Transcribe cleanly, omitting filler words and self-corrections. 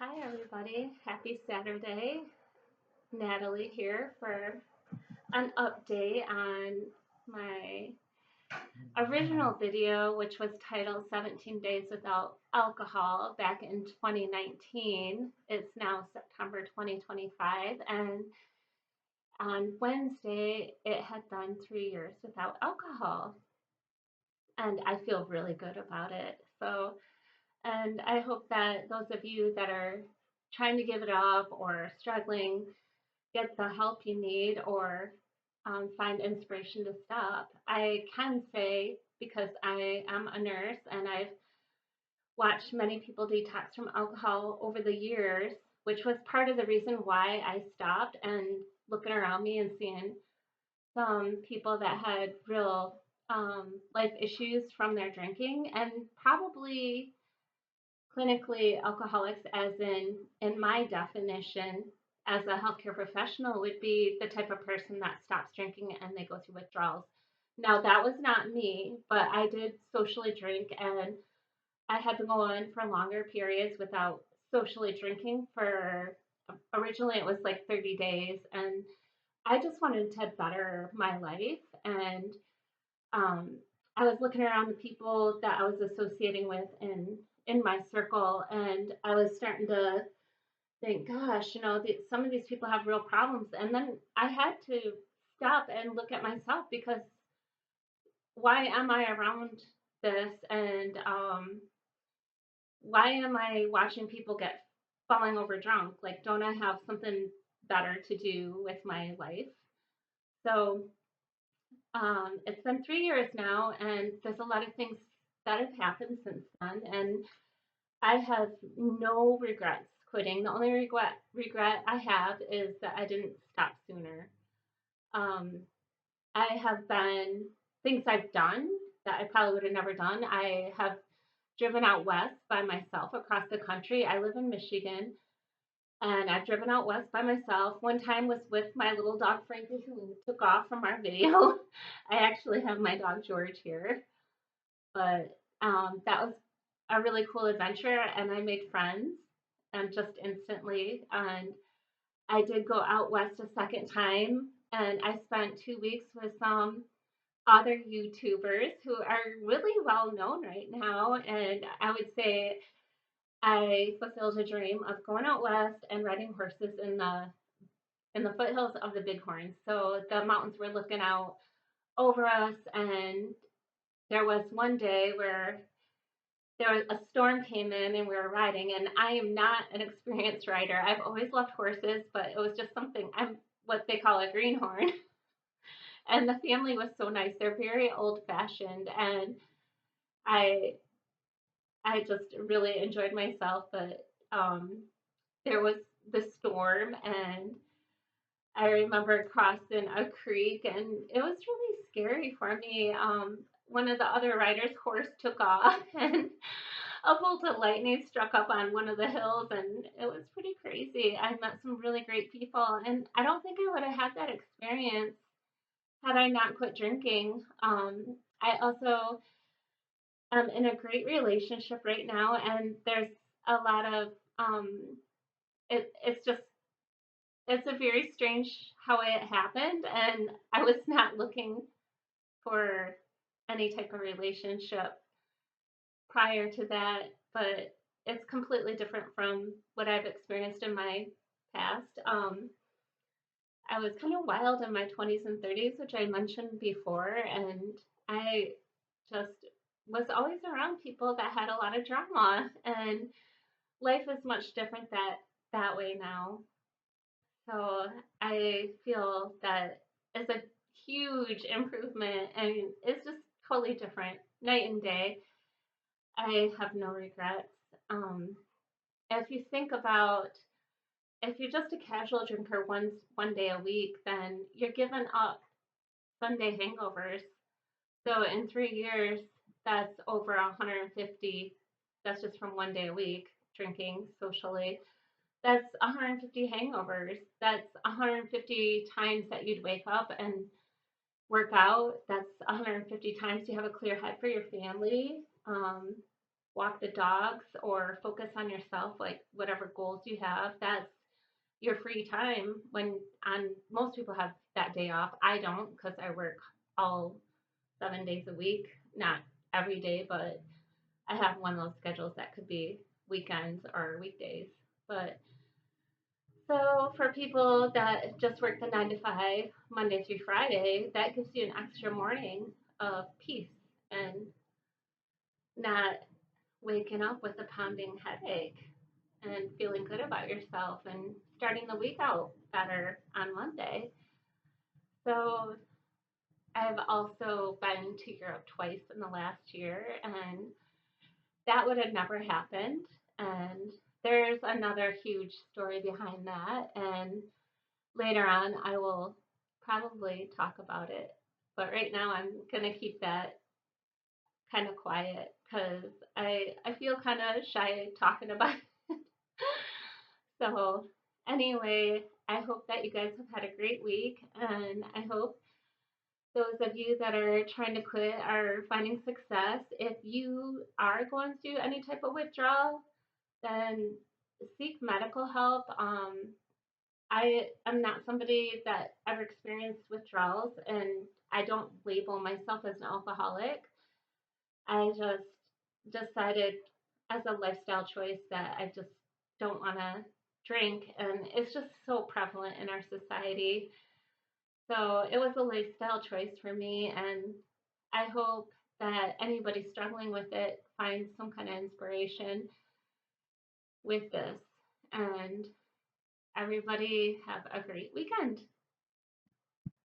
Hi, everybody. Happy Saturday. Natalie here for an update on my original video, which was titled 17 Days Without Alcohol back in 2019. It's now September 2025, and on Wednesday, it had done 3 years without alcohol, and I feel really good about it. And I hope that those of you that are trying to give it up or struggling get the help you need or find inspiration to stop. I can say, because I am a nurse and I've watched many people detox from alcohol over the years, which was part of the reason why I stopped, and looking around me and seeing some people that had real life issues from their drinking, and probably clinically alcoholics, as in my definition as a healthcare professional, would be the type of person that stops drinking and they go through withdrawals. Now that was not me, but I did socially drink, and I had been going for longer periods without socially drinking. For originally it was like 30 days, and I just wanted to better my life. And um, I was looking around the people that I was associating with in my circle, and I was starting to think, gosh, some of these people have real problems. And then I had to stop and look at myself, because why am I around this? And why am I watching people get falling over drunk? Like, don't I have something better to do with my life? So it's been 3 years now, and there's a lot of things that have happened since then, and I have no regrets quitting. The only regret I have is that I didn't stop sooner. Um, I have been things I've done that I probably would have never done. I have driven out west by myself across the country. I live in Michigan, and I've driven out west by myself. One time was with my little dog Frankie, who took off from our video. I actually have my dog George here, but that was a really cool adventure, and I made friends just instantly. And I did go out west a second time, and I spent 2 weeks with some other YouTubers who are really well known right now. And I would say I fulfilled a dream of going out west and riding horses in the foothills of the Bighorns. So the mountains were looking out over us, and there was one day where there was a storm came in and we were riding, and I am not an experienced rider. I've always loved horses, but it was just something, I'm what they call a greenhorn. And the family was so nice. They're very old fashioned, and I I just really enjoyed myself. But there was the storm, and I remember crossing a creek, and it was really scary for me. One of the other riders' horse took off, and a bolt of lightning struck up on one of the hills, and it was pretty crazy. I met some really great people, and I don't think I would have had that experience had I not quit drinking. I also am in a great relationship right now, and there's a lot of it's just it's a very strange how it happened, and I was not looking for any type of relationship prior to that, but it's completely different from what I've experienced in my past. I was kind of wild in my 20s and 30s, which I mentioned before, and I just was always around people that had a lot of drama, and life is much different that way now. So I feel that it's a huge improvement, and it's just totally different, night and day. I have no regrets. Um, if you think about if you're just a casual drinker one day a week, then you're giving up Sunday hangovers. So in 3 years, that's over 150. That's just from one day a week drinking socially. That's 150 hangovers. That's 150 times that you'd wake up and work out. That's 150 times you have a clear head for your family. walk the dogs or focus on yourself, like whatever goals you have, that's your free time when on most people have that day off. I don't because I work all 7 days a week, not every day, but I have one of those schedules that could be weekends or weekdays. But so for people that just work the 9 to 5, Monday through Friday, that gives you an extra morning of peace and not waking up with a pounding headache and feeling good about yourself and starting the week out better on Monday. So I've also been to Europe twice in the last year, and that would have never happened. And there's another huge story behind that. And later on, I will probably talk about it. But right now, I'm going to keep that kind of quiet because I feel kind of shy talking about it. So, anyway, I hope that you guys have had a great week. And I hope those of you that are trying to quit are finding success. If you are going through any type of withdrawal, then seek medical help. I am not somebody that ever experienced withdrawals, and I don't label myself as an alcoholic. I just decided as a lifestyle choice that I just don't want to drink, and it's just so prevalent in our society. So it was a lifestyle choice for me, and I hope that anybody struggling with it finds some kind of inspiration with this. And everybody have a great weekend.